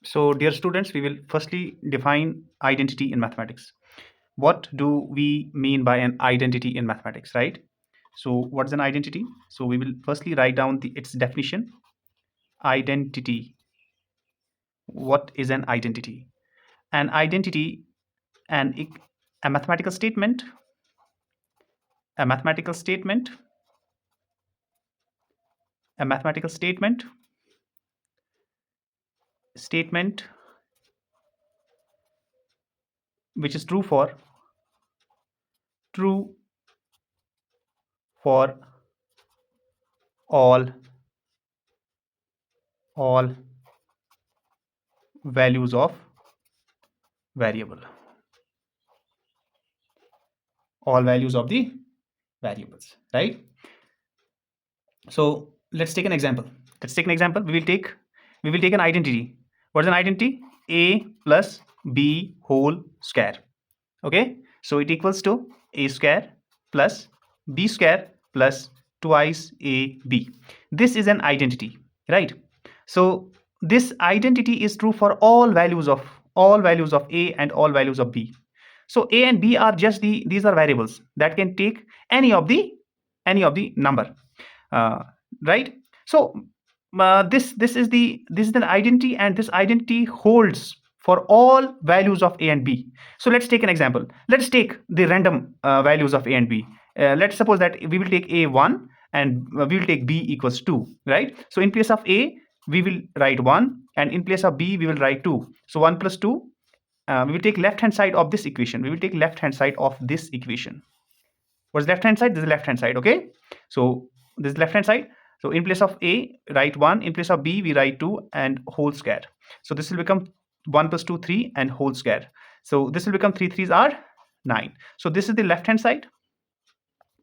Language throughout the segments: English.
So, dear students, we will firstly define identity in mathematics. What do we mean by an identity in mathematics, right? So, what is an identity? So, we will firstly write down its definition. Identity. What is an identity? An identity, an a mathematical statement, a mathematical statement, a mathematical statement which is true for all all values of variable, all values of the variables, right? So let's take an example. We will take an identity. What is an identity? A plus b whole square. Okay, so it equals to a square plus b square plus twice ab. This is an identity, right? So this identity is true for all values of a and all values of b. So a and b are just these are variables that can take any of the number, uh, right? So this is an identity, and this identity holds for all values of a and b. So let's take an example. Let's take the random values of a and b. Let's suppose that we will take a 1 and we will take b equals 2, right? So in place of a we will write 1, and in place of b we will write 2. So 1 plus 2, we will take left hand side of this equation. What's left hand side? This is left hand side. Okay, so this is left hand side. So in place of a, write 1. In place of b, we write 2 and whole square. So this will become 1 plus 2, 3 and whole square. So this will become 3 3s are 9. So this is the left hand side.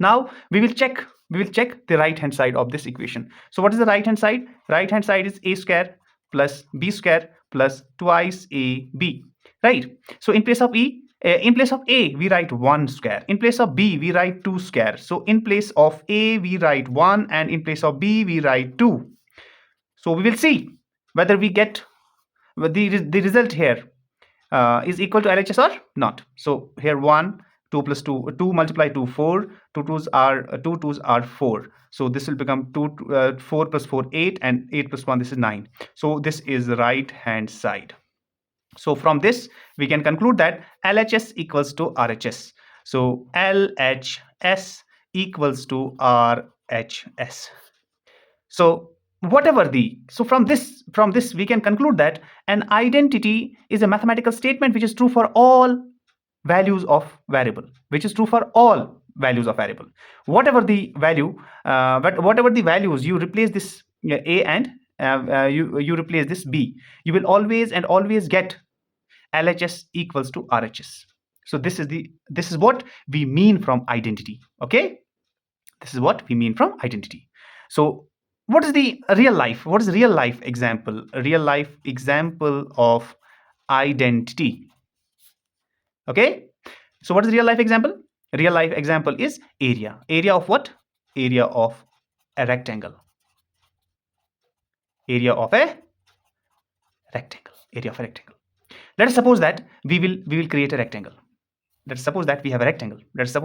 Now we will check the right hand side of this equation. So what is the right hand side? Right hand side is a square plus b square plus twice ab, right? So in place of in place of a we write 1 square, in place of b we write 2 square. So in place of a we write 1 and in place of b we write 2. So we will see whether we get the result here is equal to LHS or not. So here 1, 2 plus 2, 2 multiply 2, 4, 2 twos are 4. So this will become 4 plus 4, 8, and 8 plus 1, this is 9. So this is the right hand side. So from this we can conclude that LHS equals to RHS. So LHS equals to RHS. So from this we can conclude that an identity is a mathematical statement which is true for all values of variable, whatever the value, but whatever the values, you replace this a and you replace this b, you will always get LHS equals to RHS. So this is what we mean from identity. Okay, this is what we mean from identity. So what is real life example of identity? Okay, so what is real life example? Real life example is area of what? Area of a rectangle. Area of a rectangle. Let us suppose that we will create a rectangle. Let's suppose that we have a rectangle. This is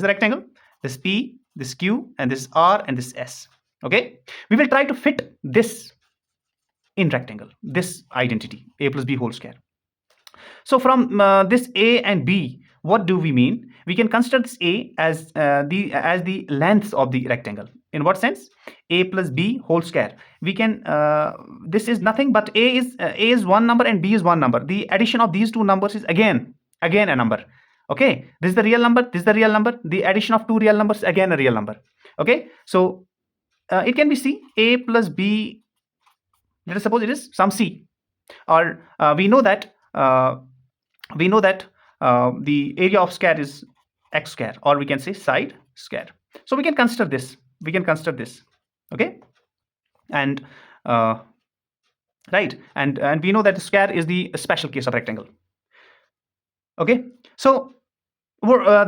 a rectangle. This P, this Q, and this R, and this S. Okay, we will try to fit this in rectangle, this identity a plus b whole square. So from this a and b, what do we mean? We can consider this a as the length of the rectangle. In what sense? A plus b whole square. We can this is nothing but a is one number and b is one number. The addition of these two numbers is again a number. Okay, this is the real number, this is the real number. The addition of two real numbers, again a real number. Okay, so it can be c, a plus b. Let us suppose it is some c, or we know that the area of square is x square, or we can say side square. So we can consider this. Okay, and right, and we know that the square is the special case of rectangle. Okay, so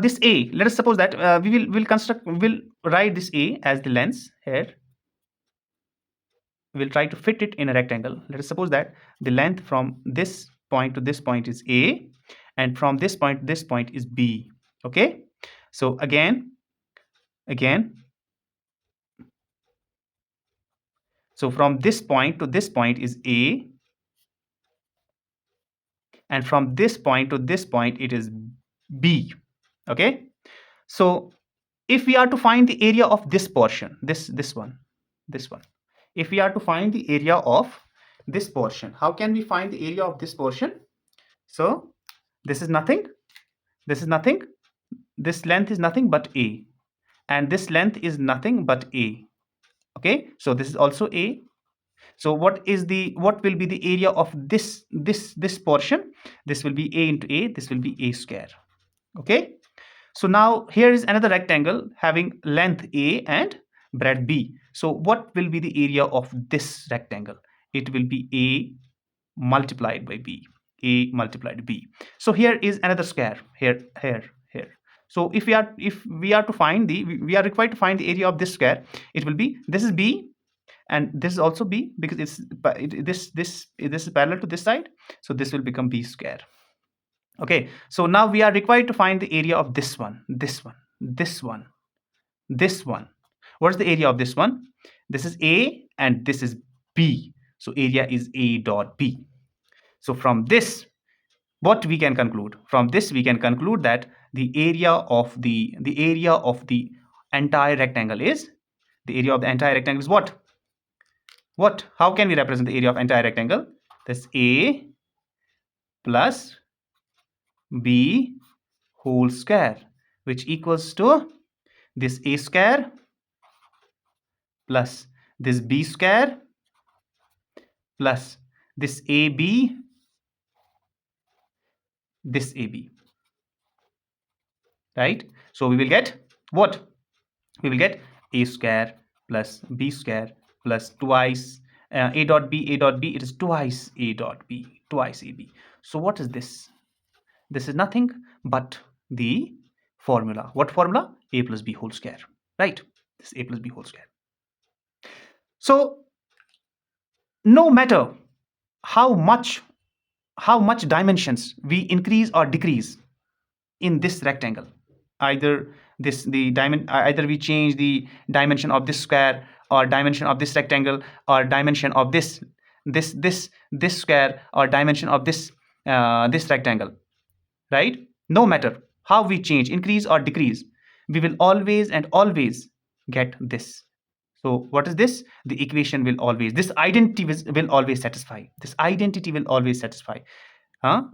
this a, let us suppose that we'll write this a as the length here. we'll try to fit it in a rectangle. Let us suppose that the length from this point to this point is A, and from this point to this point is B. Okay, so again, so from this point to this point is A, and from this point to this point it is B. Okay, so if we are to find the area of this portion, this one, if we are to find the area of this portion, how can we find the area of this portion? So this is nothing, this is nothing, this length is nothing but A, and this length is nothing but A. Okay, so this is also A. So what will be the area of this portion? This will be A into A, this will be A square. Okay, so now here is another rectangle having length A and breadth B. So what will be the area of this rectangle? It will be A multiplied by B. A multiplied B. So here is another square, here. So if we are to find we are required to find the area of this square, it will be, this is B and this is also B, because this is parallel to this side, so this will become B square. Okay, so now we are required to find the area of this one. What's the area of this one? This is A and this is B, so area is A dot B. So from this, what we can conclude? From this we can conclude that the area of the entire rectangle is, what? How can we represent the area of entire rectangle? That's A plus B whole square, which equals to this A square plus this B square plus this AB, this AB, right? So we will get what? We will get A square plus B square plus twice A dot B, it is twice A dot B, twice AB. So what is this? This is nothing but the formula. What formula? A plus B whole square, right? This A plus B whole square. So no matter how much dimensions we increase or decrease in this rectangle, either we change the dimension of this square or dimension of this rectangle or dimension of this square or dimension of this rectangle, right? No matter how we change, increase or decrease, we will always and always get this. So what is this? The equation will always, this identity will always satisfy. This identity will always satisfy.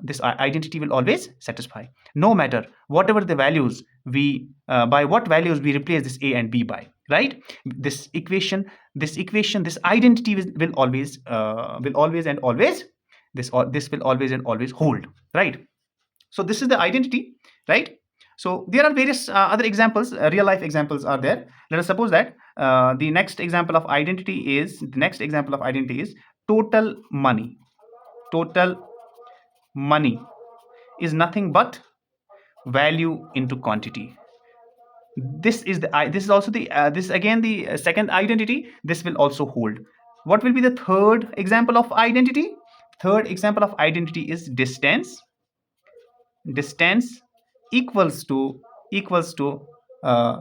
This identity will always satisfy, no matter whatever the values we by what values we replace this A and B by, right? This equation, this identity will always and always, this will always and always hold, right? So this is the identity, right? So there are various other examples, real life examples are there. Let us suppose that the next example of identity is total money. Total money is nothing but value into quantity. This is also the this is again the second identity. This will also hold. What will be the third example of identity? Third example of identity is distance. Distance equals to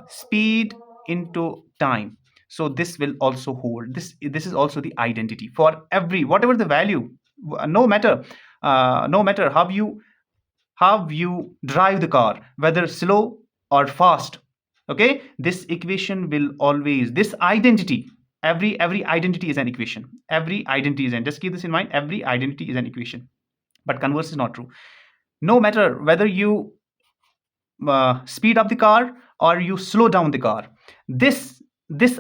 speed into time. So this will also hold. This is also the identity for every, whatever the value, no matter how you drive the car, whether slow or fast. Okay, this equation will always, this identity, every identity is an equation. Every identity is an, just keep this in mind, every identity is an equation. But converse is not true. No matter whether you speed up the car or you slow down the car, this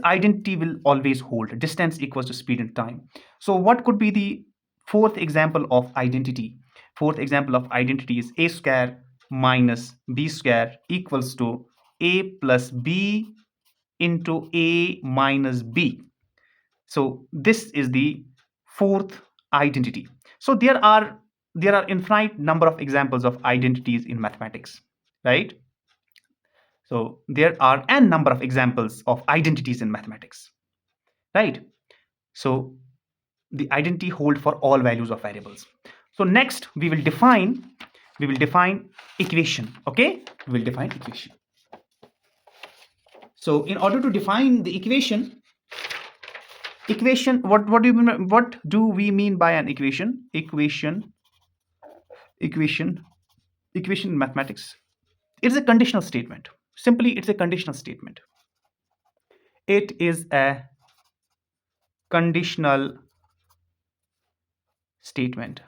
identity will always hold. Distance equals to speed and time. So what could be the fourth example of identity? Fourth example of identity is A square minus B square equals to A plus B into A minus B. So this is the fourth identity. So there are infinite number of examples of identities in mathematics, right? So there are n number of examples of identities in mathematics, right? So the identity hold for all values of variables. So next we will define equation. Okay, we will define equation. So in order to define the equation, what do we mean by an equation equation in mathematics? It's a conditional statement. Simply, it's a conditional statement. It is a conditional statement.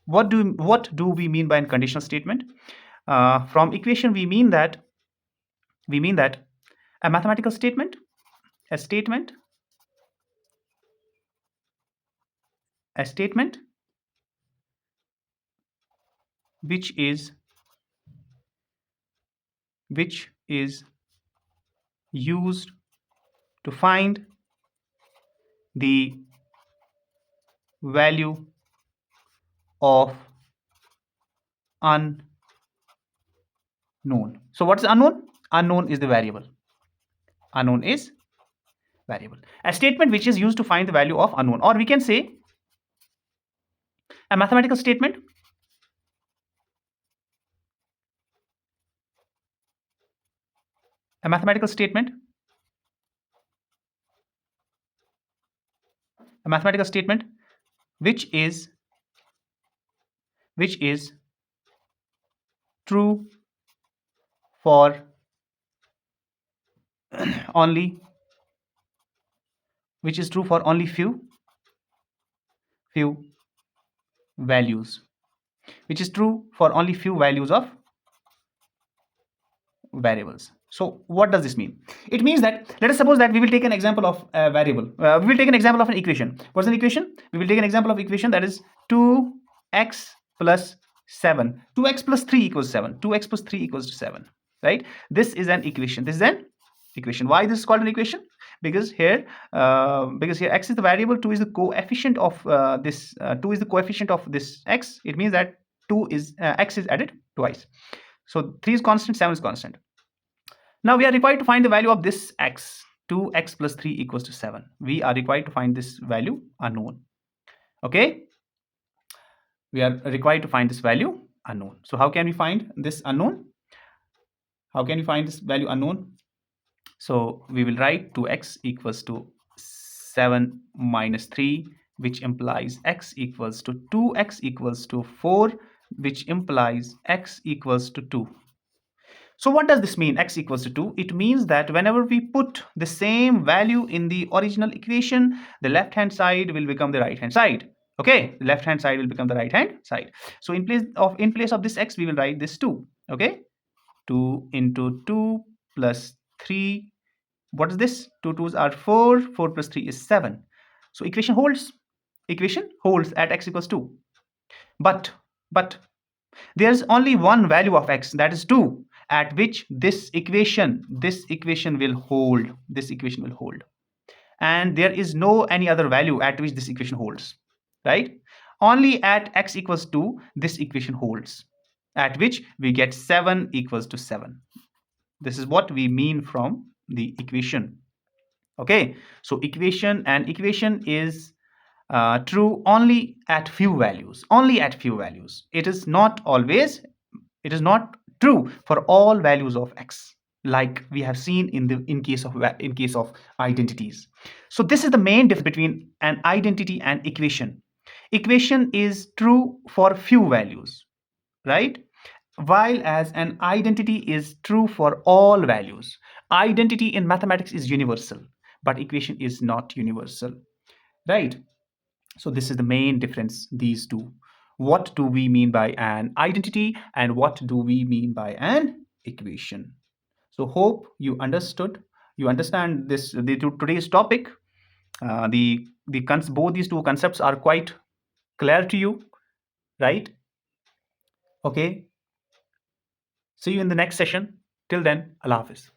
What do we mean by a conditional statement? From equation, we mean that a mathematical statement, a statement, a statement which is used to find the value of unknown. So what's unknown? Unknown is the variable. Unknown is variable. A statement which is used to find the value of unknown, or we can say a mathematical statement a mathematical statement a mathematical statement which is true for only few values, which is true for only few values of variables. So what does this mean? It means that, let us suppose that we will take an example of a variable. We will take an example of an equation. What's an equation? We will take an example of equation that is 2x plus 7. 2x plus 3 equals 7. 2x plus 3 equals to 7. Right? This is an equation. This is an equation. Why this is called an equation? Because here x is the variable, 2 is the coefficient of this 2 is the coefficient of this x. It means that x is added twice. So 3 is constant, 7 is constant. Now we are required to find the value of this x. 2x plus 3 equals to 7. We are required to find this value unknown. Okay? We are required to find this value unknown. So how can we find this unknown? How can we find this value unknown? So we will write 2x equals to 7 minus 3, which implies x equals to 2x equals to 4, which implies x equals to 2. So what does this mean, x equals to 2? It means that whenever we put the same value in the original equation, the left hand side will become the right hand side. Okay, the left hand side will become the right hand side. So in place of this x, we will write this 2. Okay, 2 into 2 plus 3. What is this? 2 2s are 4. 4 plus 3 is 7. So equation holds. Equation holds at x equals 2. But there's only one value of x, that is 2, at which this equation will hold. This equation will hold. And there is no any other value at which this equation holds. Right? Only at x equals 2, this equation holds, at which we get 7 equals to 7. This is what we mean from the equation. Okay, so equation is true only at few values. Only at few values. It is not true for all values of x, like we have seen in case of identities. So this is the main difference between an identity and equation. Equation is true for few values, right? While as an identity is true for all values. Identity in mathematics is universal, but equation is not universal, right? So this is the main difference, these two. What do we mean by an identity and what do we mean by an equation? So hope you understand today's topic. Both these two concepts are quite clear to you, right? Okay. See you in the next session. Till then, Allah Hafiz.